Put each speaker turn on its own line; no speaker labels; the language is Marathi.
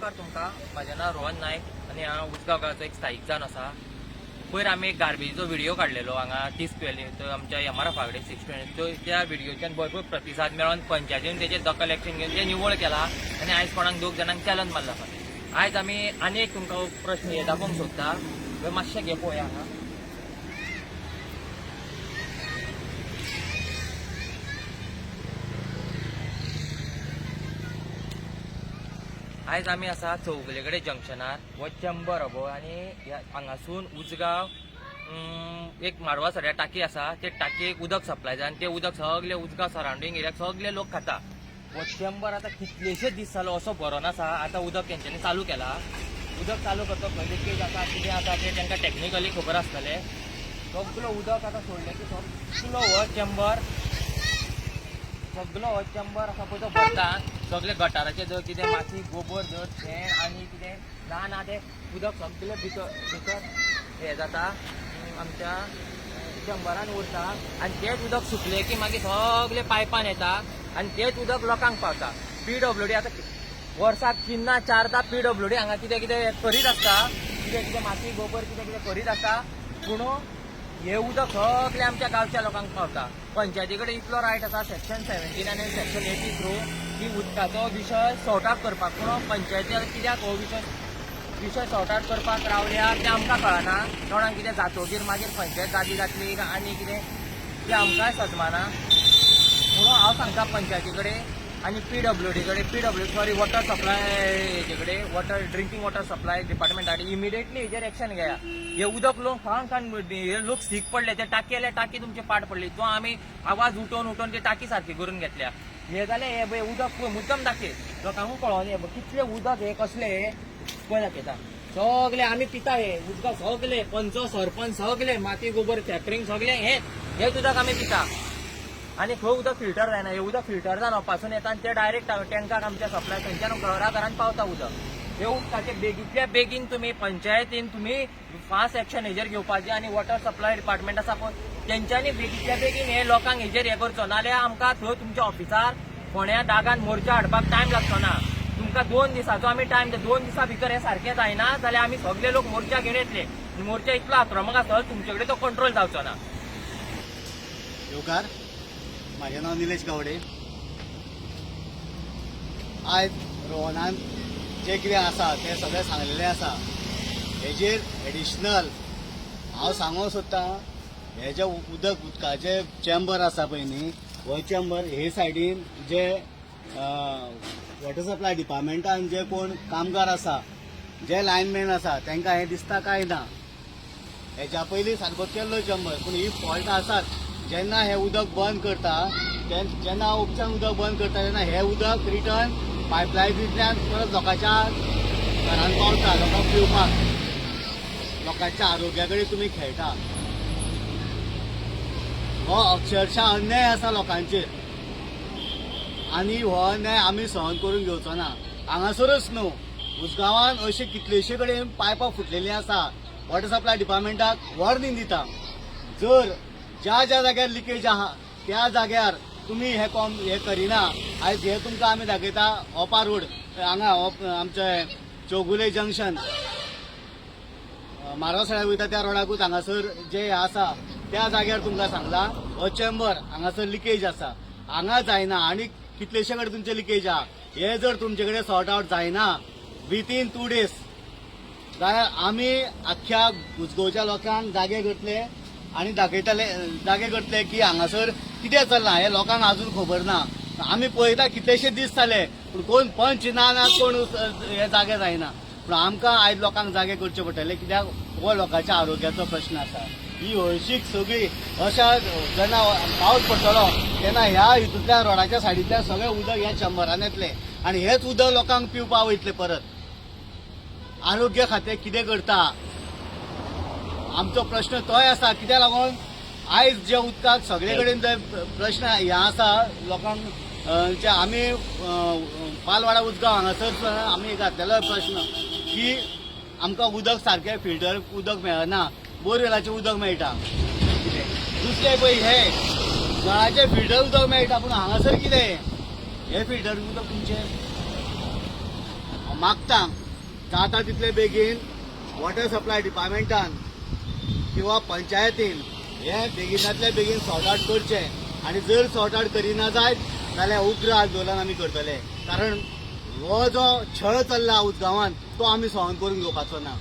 नमस्कार तुमकां. म्हजें नांव रोहन नायक आनी हांव उजगांव गांवचो एक स्थायीक जावन आसा. पयर आमी एक गार्बेजीचो व्हिडिओ काडलेलो हांगा तीस व्हॅली तो आमच्या एमआरएफ वागडे 620 त्या व्हिडिओच्यान भरपूर प्रतिसाद मेळोन पंचायतीन तेचेर दखल एक्शन घेवन ते निवळ केला आनी आयज कोणाक 2 जाणांक चॅलेंज मारला. आयज आमी आनी एक तुमकां प्रश्न हे दाखोवंक सोदता. मातशें घे पळोवया हांगा. आयज आमी आसा चौगुले जंक्शनार हो चेंबर हो आनी हांगासून उजगांव एक माडवा सड्या टाकी आसा ते टाकयेक उदक सप्लाय जाय आनी ते उदक सगळे उजगांव सरावंडींग एरियाक सगळे लोक खाता. हो चेंबर आतां कितलेशेच दीस जालो असो भरोन आसा. आतां उदक तेंच्यांनी चालू केला. उदक चालू करता खंय लिकेज आसा कितें आसा ते तांकां टॅक्निकली खबर आसतलें. सगळो उदक आतां सोडलें की सगळो हो चेंबर आसा पळय तो भरता. सगळे गटाराचे जर कितें माती गोबर जर शेण आनी कितें ना ते उदक सगळे भितर हे जाता आमच्या चेंबरान उरता आनी तेच उदक सुकलें की मागीर सगळे पायपान येता आनी तेच उदक लोकांक पावता. PWD आतां वर्साक 3-4दा PWD हांगा कितें कितें करीत आसता. कितें माती गोबर कितें करीत आसता. पूण हे उदक सगळे आमच्या गांवच्या लोकांक पावता. पंचायती कडेन इतलो रायट आसा सेक्शन 17 आनी सेक्शन 80 थ्रू की उदकाचो विशय सॉर्ट आउट करपाक. पूण पंचायती कित्याक हो विशय सॉर्ट आउट करपाक रावल्या तें आमकां कळना. कोणाक कितें जातकीर मागीर पंचायत जाली जातली आनी कितें तें आमकांय सजमाना. म्हणून हांव सांगता पंचायती कडेन आनी PWD कडेन सॉरी वॉटर सप्लाय हेजे कडेन वॉटर ड्रिंकींग वॉटर सप्लाय डिपार्टमेंटान इमिडिएटली हेजेर एक्शन घेया. हे उदक लोक खाण हे लोक सीक पडले ते टाकी तुमची पाड पडली. तो आमी आवाज उठोवन ती टाकी सारकी करून घेतल्या. हे जालें हे उदक मुद्दम दाखय लोकांक कळोनी कितले उदक हे कसले पळय दाखयता. सगळे आमी पिता हे उदक सगळे पंच सरपंच सगळे माती गोबर फॅक्टरींग सगळे हेच उदक आमी पिता. आनी खंय उदक फिल्टर जायना. हे उदक फिल्टर जावन पासून येता आनी ते डायरेक्ट टँकाक आमच्या सप्लाय थंयच्यान घरान पावता उदक. हे उदकाचे बेगींतल्या बेगीन तुमी पंचायतीन तुमी फास्ट एक्शन हेजेर घेवपाचें आनी वॉटर सप्लाय डिपार्टमेंट आसा पळय तेंच्यांनी बेगींतल्या बेगीन हे लोकांक हेजेर हे करचो. नाल्यार आमकां थंय तुमच्या ऑफिसार फोंड्या दागान मोर्चा हाडपाक टायम लागचो ना. तुमकां 2 दिसाचो आमी टायम 2 दिसा भितर हे सारकें जायना जाल्यार आमी सगळे लोक मोर्चा घेवन येतले. मोर्चा इतलो आक्रमक आसत तुमचे कडेन तो कंट्रोल जावचो ना.
येवकार, म्हाजें नांव निलेश गावडे. आयज रोहनान जें कितें आसा तें सगळें सांगलेलें आसा. हेजेर एडिशनल हांव सांगूंक सोदतां. हे जे उदकाचे चेंबर आसा पळय न्ही हो चेंबर हे सायडीन जे वॉटर सप्लाय डिपार्टमेंटान जे कोण कामगार आसा जे लायनमॅन आसा तांकां हें दिसता काय ना. हेच्या पयलीं सारको केल्लो चेंबर पूण ही फॉल्ट आसात. जेन्ना हे उदक बंद करता जेन्ना उपचान उदक बंद करता तेन्ना हे उदक रिटर्न पायपलायनींतल्यान परत लोकांच्या घरान पावता लोकांक पिवपाक. लोकांच्या आरोग्या कडेन तुमी खेळटा. हो अक्षरशः अन्याय आसा लोकांचेर आनी हो अन्याय आमी सहन करून घेवचो ना. हांगासरूच न्हू उजगांवान अशे कितलेशे कडेन पायपां फुटलेलीं आसा. वॉटर सप्लाय डिपार्टमेंटाक वॉर्निंग दिता जर ज्या जाग्यार लिकेज आहा त्या जाग्यार तुमी हे करिना. आयज हे तुमकां आमी दाखयता ओपा रोड हांगा आमचे चौगुले जंक्शन मारवासड्याक वयता त्या रोडाकूच हांगासर जे आसा त्या जाग्यार तुमकां सांगला हो चेंबर हांगासर लिकेज आसा. हांगा जायना आनी कितलेशे कडेन तुमचे लिकेज आहा. हे जर तुमचे कडेन सॉर्ट आउट जायना विथीन 2 days जाल्यार आमी आख्ख्या उजगांवच्या लोकांक जागे करतले आनी जागे करतले की हांगासर कितें चल्लां हें लोकांक अजून खबर ना. आमी पळयता कितलेशे दीस जाले पूण कोण पंच ना कोण हे जागे जायना. पूण आमकां आयज लोकांक जागे करचे पडटले कित्याक हो लोकांच्या आरोग्याचो प्रश्न आसा. ही हळशीक सगळी अशा जेन्ना पावस पडटलो तेन्ना ह्या हितूंतल्या रोडाच्या सायडींतल्यान सगळें उदक ह्या चेंबरान येतलें आनी हेच उदक लोकांक पिवपाक वयतलें परत. आरोग्य खातें कितें करता आमचो प्रश्न तोय आसा. कित्याक लागून आयज जे उदकाक सगळे कडेन जे प्रश्न हे आसा लोकांक जे आमी पालवाडा उजगांव हांगासर आमी घातलेलो प्रश्न की आमकां उदक सारकें फिल्टर उदक मेळना. बोरवेलाचें उदक मेळटा. दुसरें पळय हे नळाचें फिल्टर उदक मेळटा पूण हांगासर कितें हे फिल्टर उदक तुमचें मागता जाता तितले बेगीन वॉटर सप्लाय डिपार्टमेंटान किंवा पंचायतीन हे बेगिनातल्या बेगीन सॉर्ट आउट करचे आणि जर सॉर्ट आउट करिना जायत जाल्यार उग्र आंदोलन आमी करतले कारण हो जो छळ चल्ला उदगांवान तो आमी सहन करून घेवपाचो ना.